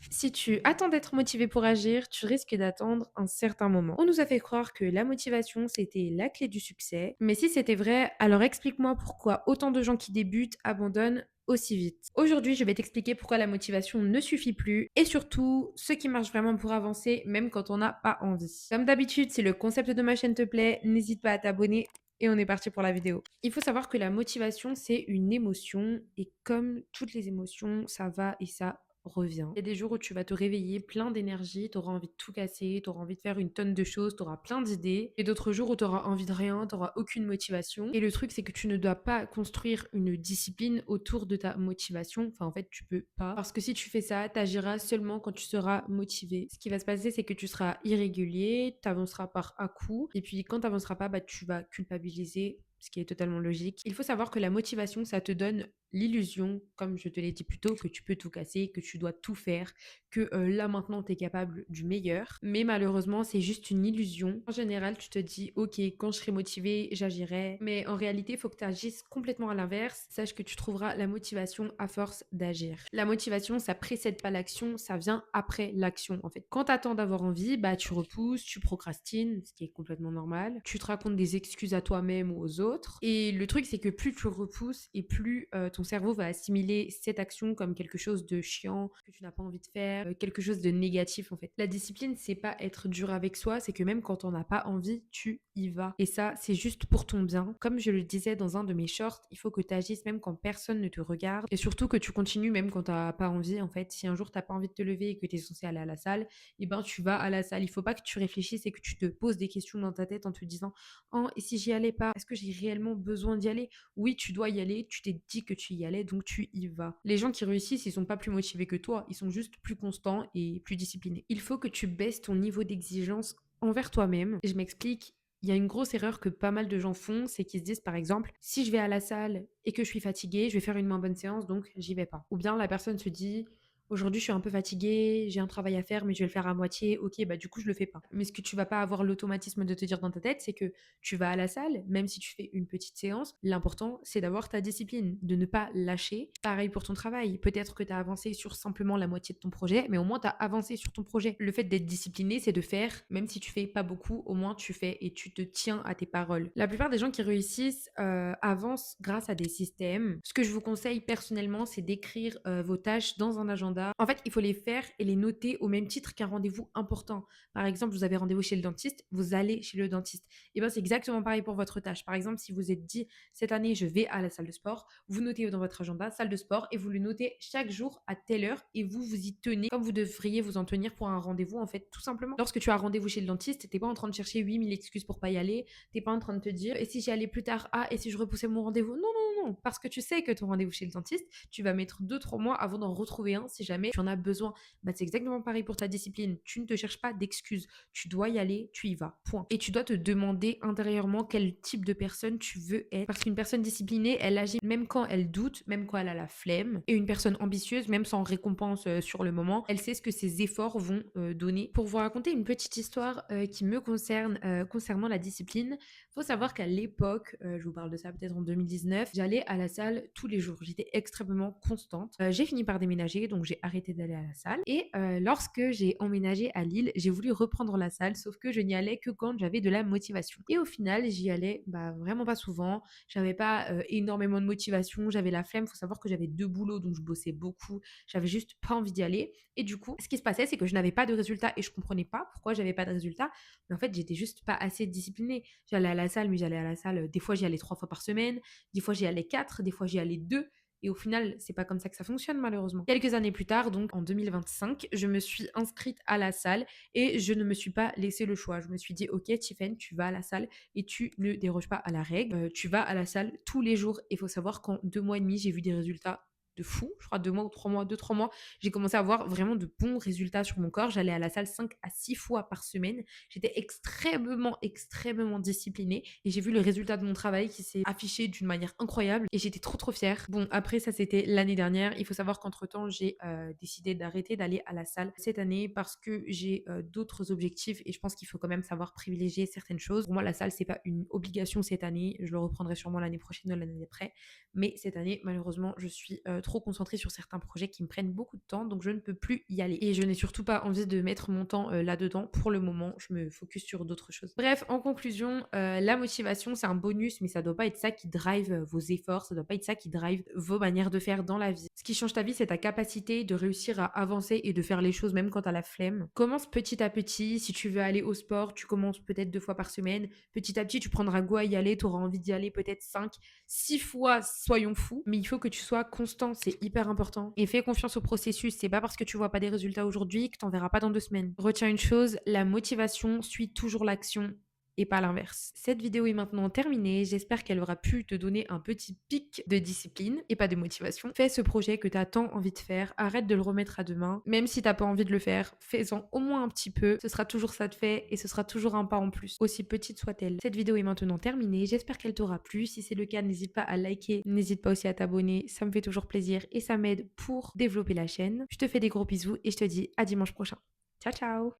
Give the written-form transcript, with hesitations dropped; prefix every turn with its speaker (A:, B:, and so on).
A: Si tu attends d'être motivé pour agir, tu risques d'attendre un certain moment. On nous a fait croire que la motivation, c'était la clé du succès. Mais si c'était vrai, alors explique-moi pourquoi autant de gens qui débutent abandonnent aussi vite. Aujourd'hui, je vais t'expliquer pourquoi la motivation ne suffit plus et surtout ce qui marche vraiment pour avancer, même quand on n'a pas envie. Comme d'habitude, si le concept de ma chaîne te plaît, n'hésite pas à t'abonner et on est parti pour la vidéo. Il faut savoir que la motivation, c'est une émotion et comme toutes les émotions, ça va et ça revient. Il y a des jours où tu vas te réveiller plein d'énergie, tu auras envie de tout casser, tu auras envie de faire une tonne de choses, tu auras plein d'idées. Et d'autres jours où tu auras envie de rien, tu auras aucune motivation. Et le truc, c'est que tu ne dois pas construire une discipline autour de ta motivation. Enfin, en fait, tu peux pas. Parce que si tu fais ça, tu agiras seulement quand tu seras motivé. Ce qui va se passer, c'est que tu seras irrégulier, tu avanceras par à-coups. Et puis, quand tu avanceras pas, bah, tu vas culpabiliser, ce qui est totalement logique. Il faut savoir que la motivation, ça te donne l'illusion, comme je te l'ai dit plus tôt, que tu peux tout casser, que tu dois tout faire, que là maintenant tu es capable du meilleur. Mais malheureusement, c'est juste une illusion. En général, tu te dis, ok, quand je serai motivé, j'agirai. Mais en réalité, il faut que tu agisses complètement à l'inverse. Sache que tu trouveras la motivation à force d'agir. La motivation, ça précède pas l'action, ça vient après l'action en fait. Quand tu attends d'avoir envie, bah tu repousses, tu procrastines, ce qui est complètement normal. Tu te racontes des excuses à toi-même ou aux autres. Et le truc, c'est que plus tu repousses et plus ton cerveau va assimiler cette action comme quelque chose de chiant, que tu n'as pas envie de faire, quelque chose de négatif en fait. La discipline, c'est pas être dur avec soi, c'est que même quand on n'a pas envie, tu y vas. Et ça, c'est juste pour ton bien. Comme je le disais dans un de mes shorts, il faut que tu agisses même quand personne ne te regarde. Et surtout que tu continues même quand t'as pas envie en fait. Si un jour t'as pas envie de te lever et que tu es censé aller à la salle, et ben tu vas à la salle. Il faut pas que tu réfléchisses et que tu te poses des questions dans ta tête en te disant oh, et si j'y allais pas, est-ce que j'ai réellement besoin d'y aller? Oui, tu dois y aller, tu t'es dit que tu y allais, donc tu y vas. Les gens qui réussissent, ils sont pas plus motivés que toi, ils sont juste plus constants et plus disciplinés. Il faut que tu baisses ton niveau d'exigence envers toi-même. Je m'explique. Il y a une grosse erreur que pas mal de gens font, c'est qu'ils se disent par exemple, si je vais à la salle et que je suis fatiguée, je vais faire une moins bonne séance, donc j'y vais pas. Ou bien la personne se dit, aujourd'hui je suis un peu fatiguée, j'ai un travail à faire, mais je vais le faire à moitié, ok, bah du coup je le fais pas. Mais ce que tu vas pas avoir l'automatisme de te dire dans ta tête, c'est que tu vas à la salle, même si tu fais une petite séance, l'important c'est d'avoir ta discipline, de ne pas lâcher. Pareil pour ton travail, peut-être que tu as avancé sur simplement la moitié de ton projet, mais au moins tu as avancé sur ton projet. Le fait d'être discipliné, c'est de faire, même si tu fais pas beaucoup, au moins tu fais et tu te tiens à tes paroles. La plupart des gens qui réussissent avancent grâce à des systèmes. Ce que je vous conseille personnellement, c'est d'écrire vos tâches dans un agenda. En fait, il faut les faire et les noter au même titre qu'un rendez-vous important. Par exemple, vous avez rendez-vous chez le dentiste, vous allez chez le dentiste. Et bien, c'est exactement pareil pour votre tâche. Par exemple, si vous êtes dit cette année, je vais à la salle de sport, vous notez dans votre agenda salle de sport et vous le notez chaque jour à telle heure et vous vous y tenez comme vous devriez vous en tenir pour un rendez-vous en fait, tout simplement. Lorsque tu as rendez-vous chez le dentiste, t'es pas en train de chercher 8000 excuses pour pas y aller, t'es pas en train de te dire et si j'y allais plus tard, ah, et si je repoussais mon rendez-vous? Non, non, non, parce que tu sais que ton rendez-vous chez le dentiste, tu vas mettre 2-3 mois avant d'en retrouver un si jamais tu en as besoin. Bah, c'est exactement pareil pour ta discipline. Tu ne te cherches pas d'excuses. Tu dois y aller, tu y vas. Point. Et tu dois te demander intérieurement quel type de personne tu veux être. Parce qu'une personne disciplinée, elle agit même quand elle doute, même quand elle a la flemme. Et une personne ambitieuse, même sans récompense sur le moment, elle sait ce que ses efforts vont donner. Pour vous raconter une petite histoire qui me concerne concernant la discipline, faut savoir qu'à l'époque, je vous parle de ça peut-être en 2019, j'allais à la salle tous les jours. J'étais extrêmement constante. J'ai fini par déménager, donc j'ai arrêté d'aller à la salle. Et lorsque j'ai emménagé à Lille, j'ai voulu reprendre la salle, sauf que je n'y allais que quand j'avais de la motivation. Et au final, j'y allais bah, vraiment pas souvent. J'avais pas énormément de motivation, j'avais la flemme. Faut savoir que j'avais 2 boulots, donc je bossais beaucoup. J'avais juste pas envie d'y aller. Et du coup, ce qui se passait, c'est que je n'avais pas de résultats et je comprenais pas pourquoi j'avais pas de résultats. Mais en fait, j'étais juste pas assez disciplinée. J'allais à la salle, mais j'allais à la salle, des fois j'y allais 3 fois par semaine, des fois j'y allais 4, des fois j'y allais 2. Et au final, c'est pas comme ça que ça fonctionne malheureusement. Quelques années plus tard, donc en 2025, je me suis inscrite à la salle et je ne me suis pas laissé le choix. Je me suis dit, ok, Tiffen, tu vas à la salle et tu ne déroges pas à la règle. Tu vas à la salle tous les jours. Il faut savoir qu'en 2 mois et demi, j'ai vu des résultats de fou. Je crois 2 mois ou 3 mois, 2-3 mois, j'ai commencé à avoir vraiment de bons résultats sur mon corps. J'allais à la salle 5 à 6 fois par semaine. J'étais extrêmement, extrêmement disciplinée et j'ai vu le résultat de mon travail qui s'est affiché d'une manière incroyable et j'étais trop, trop fière. Bon, après, ça, c'était l'année dernière. Il faut savoir qu'entre-temps, j'ai décidé d'arrêter d'aller à la salle cette année parce que j'ai d'autres objectifs et je pense qu'il faut quand même savoir privilégier certaines choses. Pour moi, la salle, c'est pas une obligation cette année. Je le reprendrai sûrement l'année prochaine ou l'année d'après. Mais cette année, malheureusement, je suis trop concentrée sur certains projets qui me prennent beaucoup de temps, donc je ne peux plus y aller. Et je n'ai surtout pas envie de mettre mon temps là-dedans. Pour le moment, je me focus sur d'autres choses. Bref, en conclusion, la motivation, c'est un bonus, mais ça doit pas être ça qui drive vos efforts, ça doit pas être ça qui drive vos manières de faire dans la vie. Ce qui change ta vie, c'est ta capacité de réussir à avancer et de faire les choses même quand tu as la flemme. Commence petit à petit. Si tu veux aller au sport, tu commences peut-être 2 fois par semaine. Petit à petit, tu prendras goût à y aller, tu auras envie d'y aller peut-être 5, 6 fois, soyons fous. Mais il faut que tu sois constant, c'est hyper important. Et fais confiance au processus. C'est pas parce que tu vois pas des résultats aujourd'hui que t'en verras pas dans 2 semaines. Retiens une chose, la motivation suit toujours l'action et pas l'inverse. Cette vidéo est maintenant terminée. J'espère qu'elle aura pu te donner un petit pic de discipline et pas de motivation. Fais ce projet que tu as tant envie de faire. Arrête de le remettre à demain. Même si t'as pas envie de le faire, fais-en au moins un petit peu. Ce sera toujours ça de fait et ce sera toujours un pas en plus, aussi petite soit-elle. Cette vidéo est maintenant terminée. J'espère qu'elle t'aura plu. Si c'est le cas, n'hésite pas à liker. N'hésite pas aussi à t'abonner. Ça me fait toujours plaisir et ça m'aide pour développer la chaîne. Je te fais des gros bisous et je te dis à dimanche prochain. Ciao ciao.